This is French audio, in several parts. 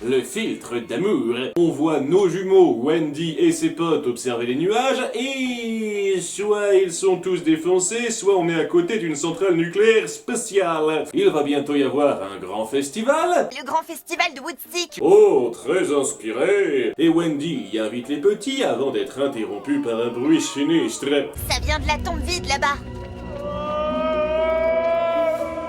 le filtre d'amour. On voit nos jumeaux, Wendy et ses potes, observer les nuages, et soit ils sont tous défoncés, soit on est à côté d'une centrale nucléaire spatiale. Il va bientôt y avoir un grand festival. Le grand festival de Woodstick. Oh, très inspiré. Et Wendy y invite les petits avant d'être interrompue par un bruit sinistre. Ça vient de la tombe vide là-bas.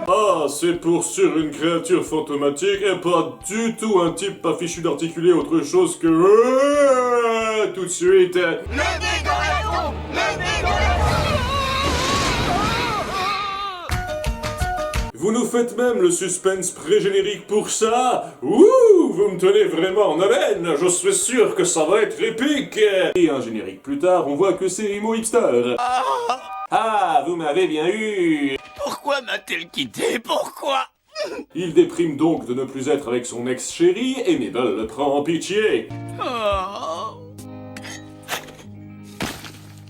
Ah, c'est pour sûr une créature fantomatique et pas du tout un type pas fichu d'articuler autre chose que... tout de suite. Le nez dans la tombe. Le nez dans la tombe. Vous nous faites même le suspense pré-générique pour ça? Ouh, vous me tenez vraiment en haleine, je suis sûr que ça va être épique. Et un générique plus tard, on voit que c'est Emo Hipster. Ah, vous m'avez bien eu. Pourquoi m'a-t-elle quitté? Pourquoi? Il déprime donc de ne plus être avec son ex-chérie et Mabel le prend en pitié. Oh.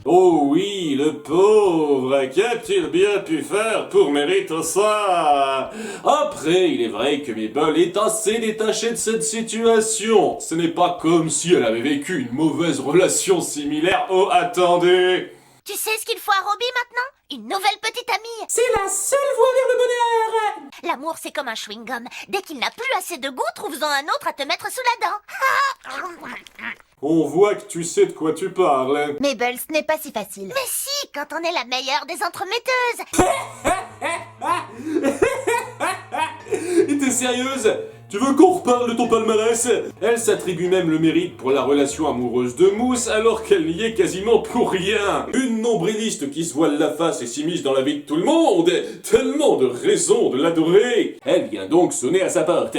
Oh oui, le pauvre, qu'a-t-il bien pu faire pour mériter ça? Après, il est vrai que Mabel est assez détachée de cette situation. Ce n'est pas comme si elle avait vécu une mauvaise relation similaire. Oh, attendez! Tu sais ce qu'il faut à Robbie maintenant? Une nouvelle petite amie. C'est la seule voie vers le bonheur! L'amour, c'est comme un chewing-gum. Dès qu'il n'a plus assez de goût, trouve-en un autre à te mettre sous la dent. On voit que tu sais de quoi tu parles. Mabel, ce n'est pas si facile. Mais si, quand on est la meilleure des entremetteuses. T'es sérieuse? Tu veux qu'on reparle de ton palmarès? Elle s'attribue même le mérite pour la relation amoureuse de Mousse alors qu'elle n'y est quasiment pour rien. Une nombriliste qui se voile la face et s'immisce dans la vie de tout le monde. Tellement de raisons de l'adorer. Elle vient donc sonner à sa porte.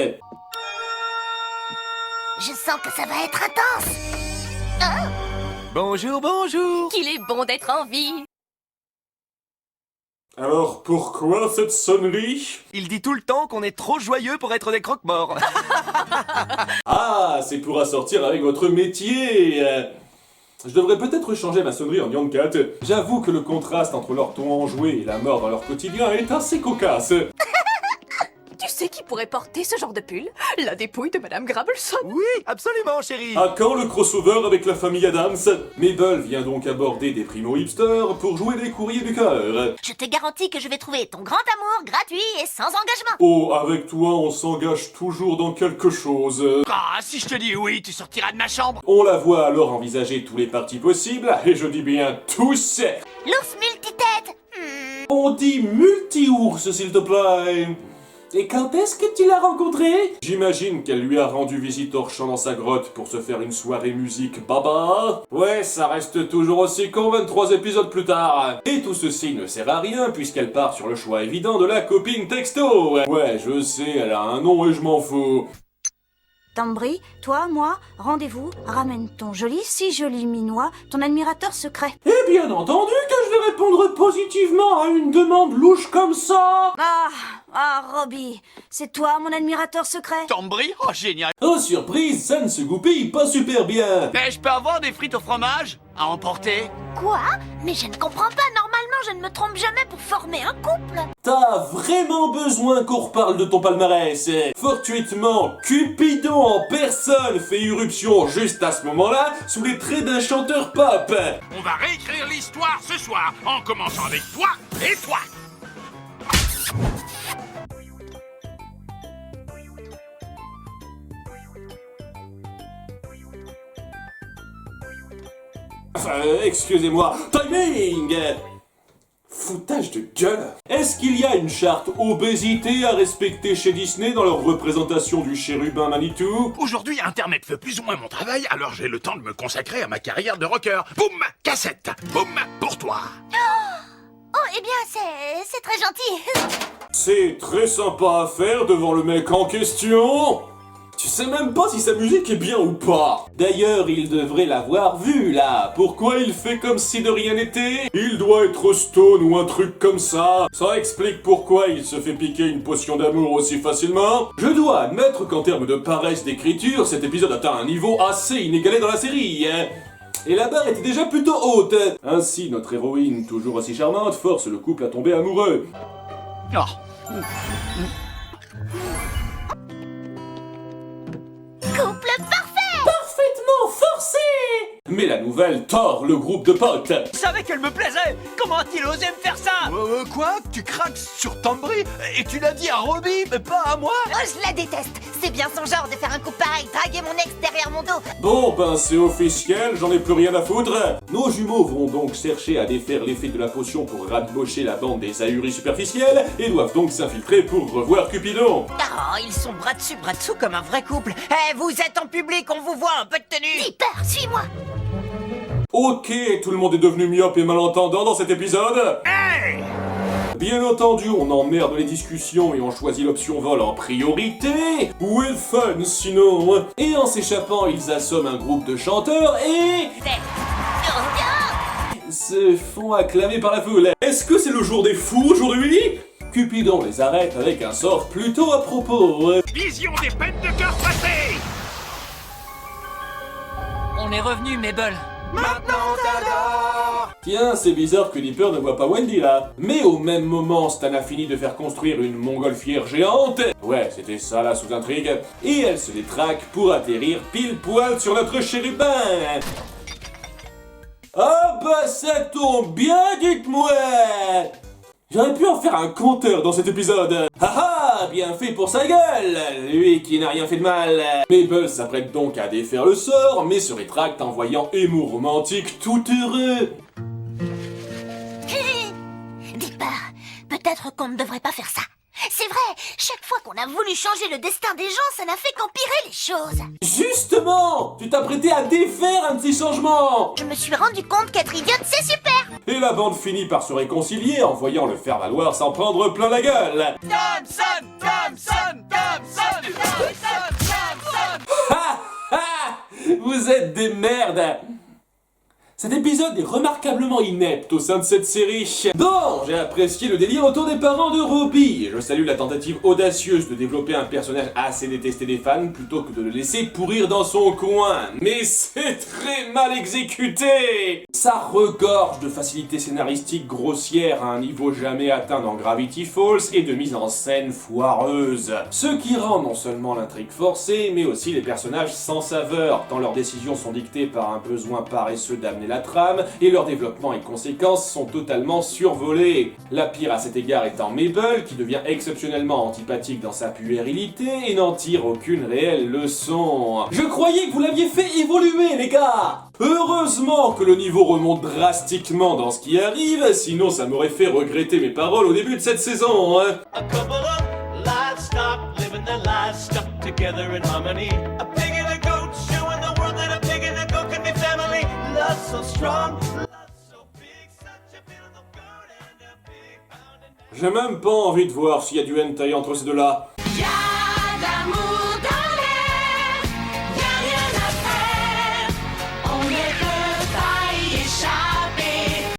Je sens que ça va être intense. Hein? Bonjour, bonjour. Qu'il est bon d'être en vie. Alors pourquoi cette sonnerie? Il dit tout le temps qu'on est trop joyeux pour être des croque-morts. Ah, c'est pour assortir avec votre métier. Je devrais peut-être changer ma sonnerie en Nyan Cat. J'avoue que le contraste entre leur ton enjoué et la mort dans leur quotidien est assez cocasse. Tu sais qui pourrait porter ce genre de pull? La dépouille de Madame Gravelson. Oui, absolument, chérie. À quand le crossover avec la famille Adams? Mabel vient donc aborder des primo-hipsters pour jouer les courriers du cœur. Je te garantis que je vais trouver ton grand amour gratuit et sans engagement. Oh, avec toi, on s'engage toujours dans quelque chose. Ah, si je te dis oui, tu sortiras de ma chambre. On la voit alors envisager tous les partis possibles, et je dis bien tous. L'ours multitête. On dit multi-ours, s'il te plaît. Et quand est-ce que tu l'as rencontré? J'imagine qu'elle lui a rendu visite Orchamps dans sa grotte pour se faire une soirée musique baba. Ouais, ça reste toujours aussi con 23 épisodes plus tard. Et tout ceci ne sert à rien puisqu'elle part sur le choix évident de la copine texto. Ouais, je sais, elle a un nom et je m'en fous. Tambri, toi, moi, rendez-vous, ramène ton joli, si joli minois, ton admirateur secret. Et bien entendu que je vais répondre positivement à une demande louche comme ça. Robbie, c'est toi mon admirateur secret? Tambri? Oh, génial. Oh surprise, ça ne se goupille pas super bien. Mais je peux avoir des frites au fromage à emporter? Quoi? Mais je ne comprends pas. Normalement, je ne me trompe jamais pour former un couple. T'as vraiment besoin qu'on reparle de ton palmarès. Fortuitement, Cupidon en personne fait irruption juste à ce moment-là, sous les traits d'un chanteur pop. On va réécrire l'histoire ce soir, en commençant avec toi et toi. Excusez-moi, timing! Foutage de gueule! Est-ce qu'il y a une charte obésité à respecter chez Disney dans leur représentation du chérubin Manitou? Aujourd'hui, Internet fait plus ou moins mon travail, alors j'ai le temps de me consacrer à ma carrière de rocker. Boum, cassette. Boum, pour toi. Oh, eh bien, c'est très gentil. C'est très sympa à faire devant le mec en question! Tu sais même pas si sa musique est bien ou pas. D'ailleurs, il devrait l'avoir vue, là. Pourquoi il fait comme si de rien n'était? Il doit être stone ou un truc comme ça. Ça explique pourquoi il se fait piquer une potion d'amour aussi facilement. Je dois admettre qu'en termes de paresse d'écriture, cet épisode atteint un niveau assez inégalé dans la série. Et la barre était déjà plutôt haute. Ainsi, notre héroïne, toujours aussi charmante, force le couple à tomber amoureux. Oh. Couple parfait! Parfaitement forcé! Mais la nouvelle tord le groupe de potes. Je savais qu'elle me plaisait. Comment a-t-il osé me faire ça? Quoi? Tu craques sur Tambry? Et tu l'as dit à Robbie, mais pas à moi? Oh, je la déteste! C'est bien son genre de faire un coup pareil, draguer mon ex derrière mon dos. Bon ben c'est officiel, j'en ai plus rien à foutre. Nos jumeaux vont donc chercher à défaire l'effet de la potion pour rabocher la bande des ahuris superficiels et doivent donc s'infiltrer pour revoir Cupidon. Oh, ils sont bras dessus, bras dessous comme un vrai couple. Eh, vous êtes en public, on vous voit, un peu de tenue. Dipper, suis-moi! Ok, tout le monde est devenu myope et malentendant dans cet épisode. Bien entendu, on emmerde les discussions et on choisit l'option vol en priorité. With fun sinon. Et en s'échappant, ils assomment un groupe de chanteurs et se font acclamer par la foule. Est-ce que c'est le jour des fous aujourd'hui? Cupidon les arrête avec un sort plutôt à propos. Vision des peines de cœur passées. On est revenu, Mabel. Tiens, c'est bizarre que Dipper ne voit pas Wendy là. Mais au même moment, Stan a fini de faire construire une montgolfière géante. Ouais, c'était ça la sous-intrigue. Et elle se détraque pour atterrir pile poil sur notre chérubin. Ah bah ça tombe bien, dites-moi. J'aurais pu en faire un compteur dans cet épisode. Haha, bien fait pour sa gueule, lui qui n'a rien fait de mal. Mabel s'apprête donc à défaire le sort, mais se rétracte en voyant Emo romantique tout heureux. Dipper, peut-être qu'on ne devrait pas faire ça. C'est vrai, chaque fois qu'on a voulu changer le destin des gens, ça n'a fait qu'empirer les choses. Justement, tu t'apprêtais à défaire un petit changement. Je me suis rendu compte qu'être idiote, c'est super. Et la bande finit par se réconcilier en voyant le faire-valoir s'en prendre plein la gueule. Thompson, Thompson, Thompson, Thompson, Thompson. Ha ha! Vous êtes des merdes. Cet épisode est remarquablement inepte au sein de cette série. Bon, j'ai apprécié le délire autour des parents de Robbie. Je salue la tentative audacieuse de développer un personnage assez détesté des fans plutôt que de le laisser pourrir dans son coin. Mais c'est très mal exécuté. Ça regorge de facilité scénaristique grossière à un niveau jamais atteint dans Gravity Falls et de mise en scène foireuse. Ce qui rend non seulement l'intrigue forcée, mais aussi les personnages sans saveur, tant leurs décisions sont dictées par un besoin paresseux d'amener la trame, et leur développement et conséquences sont totalement survolés. La pire à cet égard étant Mabel, qui devient exceptionnellement antipathique dans sa puérilité et n'en tire aucune réelle leçon. Je croyais que vous l'aviez fait évoluer, les gars! Heureusement que le niveau remonte drastiquement dans ce qui arrive, sinon ça m'aurait fait regretter mes paroles au début de cette saison, hein. A couple of livestock living their lives stuck together in harmony. A pig and a goat showing the world that a pig and a goat can be family. Love so strong, love so big, such a beautiful goat and a pig pounding. J'ai même pas envie de voir s'il y a du hentai entre ces deux-là.